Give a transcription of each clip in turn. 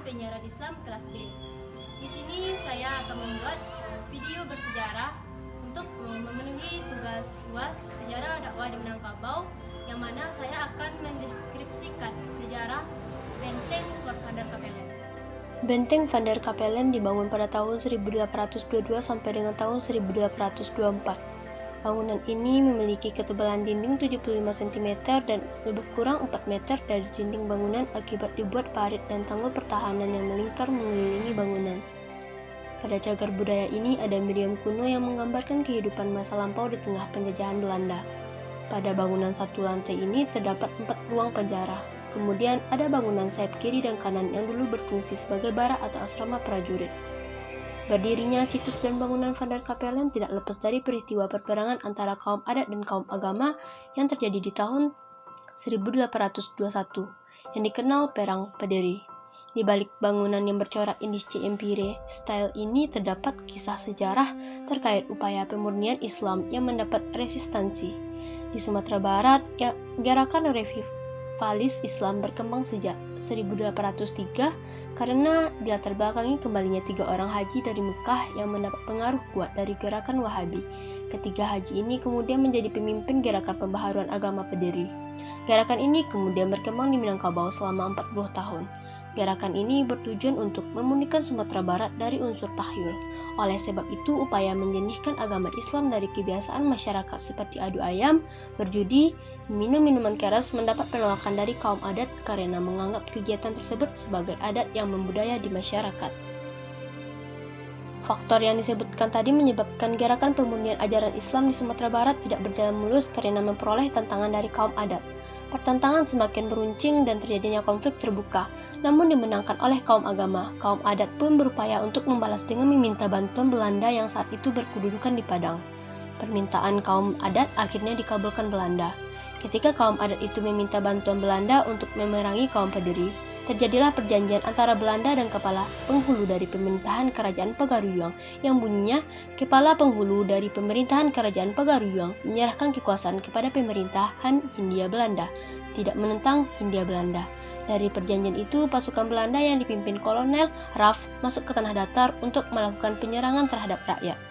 Penyiaran Islam kelas B. Di sini saya akan membuat video bersejarah untuk memenuhi tugas UAS sejarah dakwah di Minangkabau, yang mana saya akan mendeskripsikan sejarah Benteng Fort Van der Capellen. Benteng Van der Capellen dibangun pada tahun 1822 sampai dengan tahun 1824. Bangunan ini memiliki ketebalan dinding 75 cm dan lebih kurang 4 meter dari dinding bangunan akibat dibuat parit dan tanggul pertahanan yang melingkar mengelilingi bangunan. Pada cagar budaya ini ada meriam kuno yang menggambarkan kehidupan masa lampau di tengah penjajahan Belanda. Pada bangunan satu lantai ini terdapat 4 ruang penjara. Kemudian ada bangunan sayap kiri dan kanan yang dulu berfungsi sebagai barak atau asrama prajurit. Berdirinya situs dan bangunan Van der Capellen tidak lepas dari peristiwa perperangan antara kaum adat dan kaum agama yang terjadi di tahun 1821 yang dikenal Perang Pederi. Di balik bangunan yang bercorak Indische Empire style ini terdapat kisah sejarah terkait upaya pemurnian Islam yang mendapat resistansi. Di Sumatera Barat, gerakan revivalis Islam berkembang sejak 1803 karena dilatar belakangi kembalinya 3 orang haji dari Mekah yang mendapat pengaruh kuat dari gerakan Wahabi. Ketiga haji ini kemudian menjadi pemimpin gerakan pembaharuan agama Pederi. Gerakan ini kemudian berkembang di Minangkabau selama 40 tahun. Gerakan ini bertujuan untuk memurnikan Sumatera Barat dari unsur tahyul. Oleh sebab itu, upaya menjernihkan agama Islam dari kebiasaan masyarakat seperti adu ayam, berjudi, minum minuman keras mendapat penolakan dari kaum adat karena menganggap kegiatan tersebut sebagai adat yang membudaya di masyarakat. Faktor yang disebutkan tadi menyebabkan gerakan pemurnian ajaran Islam di Sumatera Barat tidak berjalan mulus karena memperoleh tantangan dari kaum adat. Pertentangan semakin beruncing dan terjadinya konflik terbuka, namun dimenangkan oleh kaum agama. Kaum adat pun berupaya untuk membalas dengan meminta bantuan Belanda yang saat itu berkedudukan di Padang. Permintaan kaum adat akhirnya dikabulkan Belanda. Ketika kaum adat itu meminta bantuan Belanda untuk memerangi kaum Pederi, terjadilah perjanjian antara Belanda dan kepala penghulu dari pemerintahan Kerajaan Pagaruyung yang bunyinya kepala penghulu dari pemerintahan Kerajaan Pagaruyung menyerahkan kekuasaan kepada pemerintahan Hindia Belanda, tidak menentang Hindia Belanda. Dari perjanjian itu, pasukan Belanda yang dipimpin Kolonel Raff masuk ke tanah datar untuk melakukan penyerangan terhadap rakyat.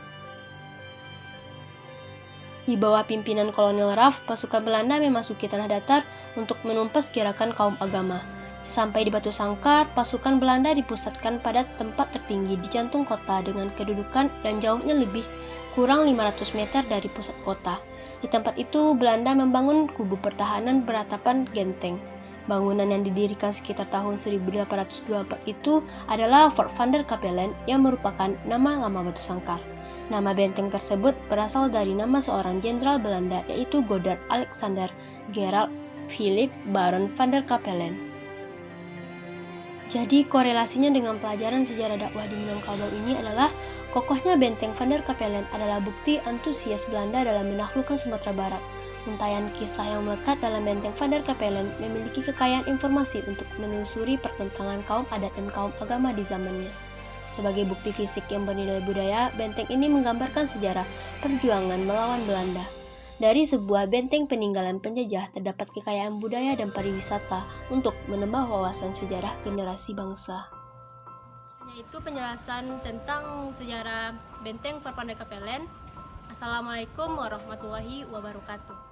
Di bawah pimpinan Kolonel Raff, pasukan Belanda memasuki tanah datar untuk menumpas gerakan kaum agama. Sesampai di Batu Sangkar, pasukan Belanda dipusatkan pada tempat tertinggi di jantung kota dengan kedudukan yang jauhnya lebih kurang 500 meter dari pusat kota. Di tempat itu, Belanda membangun kubu pertahanan beratapan genteng. Bangunan yang didirikan sekitar tahun 1824 itu adalah Fort Van der Capellen yang merupakan nama lama Batu Sangkar. Nama benteng tersebut berasal dari nama seorang jenderal Belanda yaitu Godard Alexander Gerald Philip Baron Van der Capellen. Jadi korelasinya dengan pelajaran sejarah dakwah di Minangkabau ini adalah kokohnya benteng Van der Capellen adalah bukti antusias Belanda dalam menaklukkan Sumatera Barat. Untayan kisah yang melekat dalam benteng Van der Capellen memiliki kekayaan informasi untuk menelusuri pertentangan kaum adat dan kaum agama di zamannya. Sebagai bukti fisik yang bernilai budaya, benteng ini menggambarkan sejarah perjuangan melawan Belanda. Dari sebuah benteng peninggalan penjajah terdapat kekayaan budaya dan pariwisata untuk menambah wawasan sejarah generasi bangsa. Yaitu penjelasan tentang sejarah Benteng Fort Van der Capellen. Assalamualaikum warahmatullahi wabarakatuh.